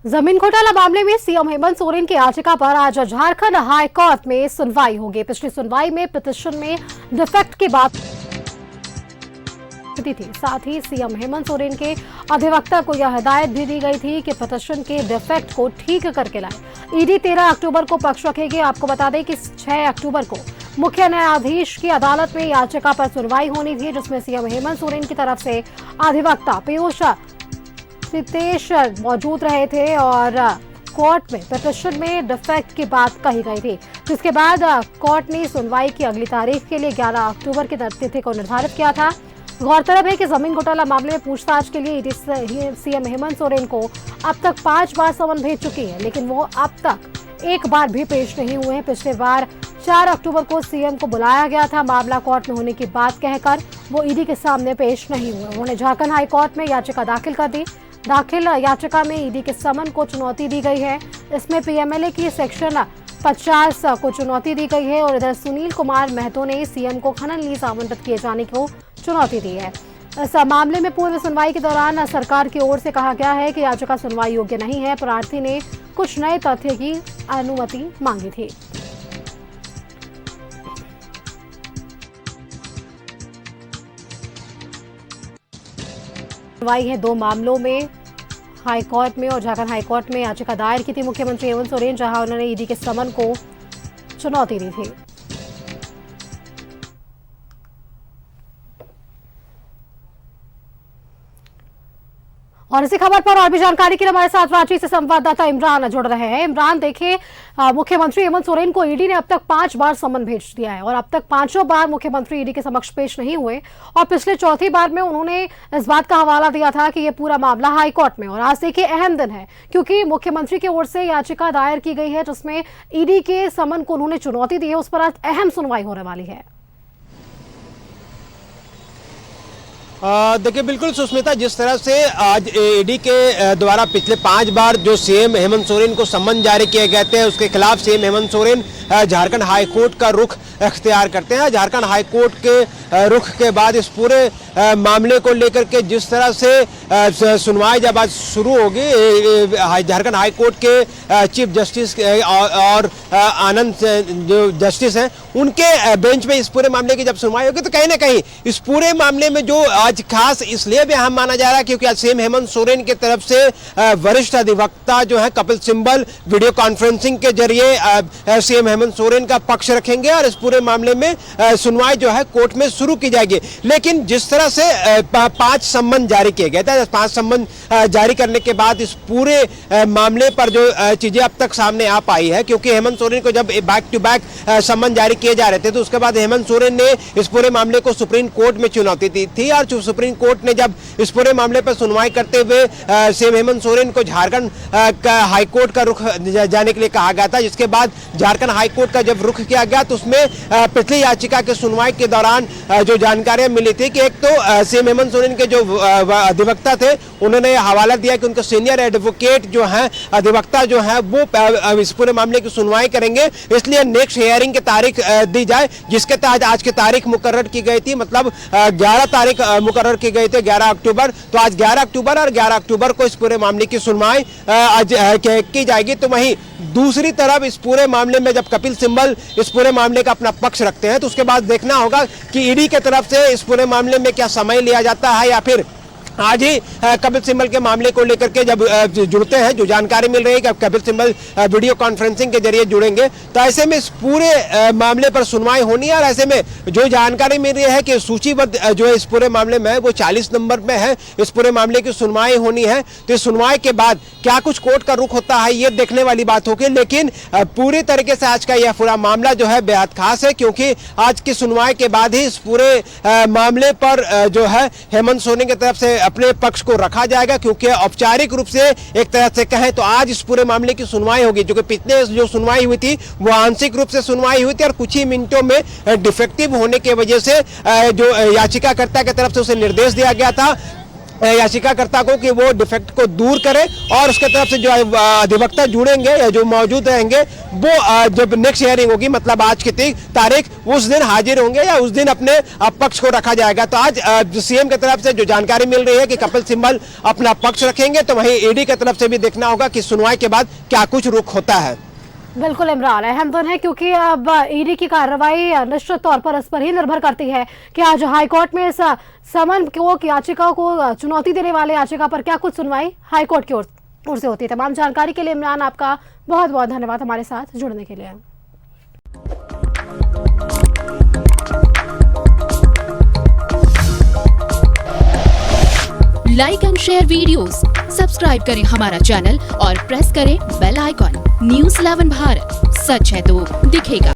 जमीन घोटाला मामले में सीएम हेमंत सोरेन की याचिका पर आज झारखंड हाई कोर्ट में सुनवाई होगी। पिछली सुनवाई में पिटीशन में डिफेक्ट की बात थी। साथ ही सीएम हेमंत सोरेन के अधिवक्ता को यह हिदायत भी दी गई थी कि पिटीशन के डिफेक्ट को ठीक करके लाए। ईडी 13 अक्टूबर को पक्ष रखेगी। आपको बता दें कि 6 अक्टूबर को मुख्य न्यायाधीश की अदालत में याचिका पर सुनवाई होनी थी, जिसमें सीएम हेमंत सोरेन की तरफ से अधिवक्ता पीयूष सितेश मौजूद रहे थे और कोर्ट में पिटीशन में डिफेक्ट की बात कही गई थी, जिसके बाद कोर्ट ने सुनवाई की अगली तारीख के लिए 11 अक्टूबर की तिथि को निर्धारित किया था। गौरतलब है कि जमीन घोटाला मामले में पूछताछ के लिए ईडी सीएम हेमंत सोरेन को अब तक 5 बार समन भेज चुकी है, लेकिन वो अब तक एक बार भी पेश नहीं हुए हैं। पिछले बार 4 अक्टूबर को सीएम को बुलाया गया था। मामला कोर्ट में होने की बात कहकर वो ईडी के सामने पेश नहीं हुए। उन्होंने झारखंड हाई कोर्ट में याचिका दाखिल कर दी। दाखिल याचिका में ईडी के समन को चुनौती दी गई है। इसमें पीएमएलए की सेक्शन 50 को चुनौती दी गई है और इधर सुनील कुमार महतो ने सीएम को खनन लीज आवंटित किए जाने को चुनौती दी है। इस मामले में पूर्व सुनवाई के दौरान सरकार की ओर से कहा गया है कि याचिका सुनवाई योग्य नहीं है। प्रार्थी ने कुछ नए तथ्य की अनुमति मांगी थी। सुनवाई है 2 मामलों में, हाई कोर्ट में और झारखंड हाई कोर्ट में याचिका दायर की थी मुख्यमंत्री हेमंत सोरेन, जहां उन्होंने ईडी के समन को चुनौती दी थी। और इसी खबर पर और भी जानकारी के लिए हमारे साथ रांची से संवाददाता इमरान जुड़ रहे हैं। इमरान, देखिए, मुख्यमंत्री हेमंत सोरेन को ईडी ने अब तक 5 बार समन भेज दिया है और अब तक 5 बार मुख्यमंत्री ईडी के समक्ष पेश नहीं हुए और पिछले चौथी बार में उन्होंने इस बात का हवाला दिया था कि ये पूरा मामला हाई कोर्ट में। और आज देखिए अहम दिन है, क्योंकि मुख्यमंत्री की ओर से याचिका दायर की गई है जिसमें ईडी के समन को उन्होंने चुनौती दी है। उस पर आज अहम सुनवाई होने वाली है। देखिए, बिल्कुल सुष्मिता, जिस तरह से आज ईडी के द्वारा पिछले 5 बार जो सीएम हेमंत सोरेन को सम्मन जारी किए गए थे, उसके खिलाफ CM Hemant Soren Jharkhand high court का रुख अख्तियार करते हैं। झारखंड हाई कोर्ट के रुख के बाद इस पूरे मामले को लेकर के जिस तरह से सुनवाई जब आज शुरू होगी, झारखंड हाई कोर्ट के चीफ जस्टिस और आनंद जो जस्टिस हैं, उनके बेंच में इस पूरे मामले की जब सुनवाई होगी तो कहीं ना कहीं इस पूरे मामले में जो आज खास इसलिए भी अहम माना जा रहा है क्योंकि आज सीएम हेमंत सोरेन की तरफ से वरिष्ठ अधिवक्ता जो है कपिल सिब्बल वीडियो कॉन्फ्रेंसिंग के जरिए सीएम हेमंत सोरेन का पक्ष रखेंगे और इस पूरे मामले में सुनवाई जो है कोर्ट में शुरू की जाएगी। लेकिन जिस तरह से 5 सम्मन जारी किए गए थे, 5 सम्मन जारी करने के बाद इस पूरे मामले पर जो चीजें अब तक सामने आ पाई है, क्योंकि हेमंत सोरेन को जब बैक टू बैक सम्मन जारी किए जा रहे थे तो उसके बाद हेमंत सोरेन ने इस पूरे मामले को सुप्रीम कोर्ट में चुनौती दी थी और सुप्रीम कोर्ट ने जब इस पूरे मामले पर सुनवाई करते हुए सीएम हेमंत सोरेन को झारखंड हाई कोर्ट का रुख जाने के लिए कहा गया था, जिसके बाद झारखंड हाई कोर्ट का जब रुख किया गया तो उसमें पिछली याचिका के सुनवाई के दौरान जो जानकारियां मिली थी कि एक तो सीएम हेमंत सोरेन के जो अधिवक्ता थे उन्होंने हवाला दिया कि उनके सीनियर एडवोकेट जो है अधिवक्ता जो है वो इस पूरे मामले की सुनवाई करेंगे, इसलिए नेक्स्ट हियरिंग की तारीख दी जाए, जिसके तहत आज की तारीख मुकर्रर की गई थी। मतलब 11 तारीख मुकर्रर की गई थी, 11 अक्टूबर। तो आज 11 अक्टूबर और 11 अक्टूबर को इस पूरे मामले की सुनवाई आज की जाएगी। तो वहीं दूसरी तरफ इस पूरे मामले में जब कपिल सिब्बल इस पूरे मामले का अपना पक्ष रखते हैं तो उसके बाद देखना होगा कि ईडी की तरफ से इस पूरे मामले में क्या समय लिया जाता है या फिर आज ही कपिल सिब्बल के मामले को लेकर के जब जुड़ते हैं, जो जानकारी मिल रही है कि कपिल सिब्बल वीडियो कॉन्फ्रेंसिंग के जरिए जुड़ेंगे, तो ऐसे में इस पूरे मामले पर सुनवाई होनी है। और ऐसे में जो जानकारी मिल रही है कि सूचीबद्ध जो इस पूरे मामले में है वो 40 नंबर में है, इस पूरे मामले की सुनवाई होनी है। तो इस सुनवाई के बाद क्या कुछ कोर्ट का रुख होता है ये देखने वाली बात होगी। लेकिन पूरी तरीके से आज का यह पूरा मामला जो है बेहद खास है, क्योंकि आज की सुनवाई के बाद ही इस पूरे मामले पर जो है हेमंत सोरेन की तरफ से अपने पक्ष को रखा जाएगा, क्योंकि औपचारिक रूप से एक तरह से कहें तो आज इस पूरे मामले की सुनवाई होगी। जो कि पिछले जो सुनवाई हुई थी वो आंशिक रूप से सुनवाई हुई थी और कुछ ही मिनटों में डिफेक्टिव होने की वजह से जो याचिकाकर्ता की तरफ से उसे निर्देश दिया गया था याचिकाकर्ता को कि वो डिफेक्ट को दूर करे और उसके तरफ से जो अधिवक्ता जुड़ेंगे या जो मौजूद रहेंगे वो जब नेक्स्ट हियरिंग होगी, मतलब आज की तारीख, उस दिन हाजिर होंगे या उस दिन अपने पक्ष को रखा जाएगा। तो आज सीएम की तरफ से जो जानकारी मिल रही है कि कपिल सिब्बल अपना पक्ष रखेंगे, तो वहीं ईडी की तरफ से भी देखना होगा कि सुनवाई के बाद क्या कुछ रुख होता है। बिल्कुल इमरान, अहम तो है क्योंकि अब ईडी की कार्रवाई निश्चित तौर पर इस पर ही निर्भर करती है कि आज हाईकोर्ट में इस समन को याचिका को चुनौती देने वाले याचिका पर क्या कुछ सुनवाई हाईकोर्ट की ओर से होती है। तमाम जानकारी के लिए इमरान आपका बहुत बहुत धन्यवाद हमारे साथ जुड़ने के लिए। Like and share videos, subscribe करें हमारा चैनल और प्रेस करें बेल आइकॉन। न्यूज़ 11 भारत, सच है तो दिखेगा।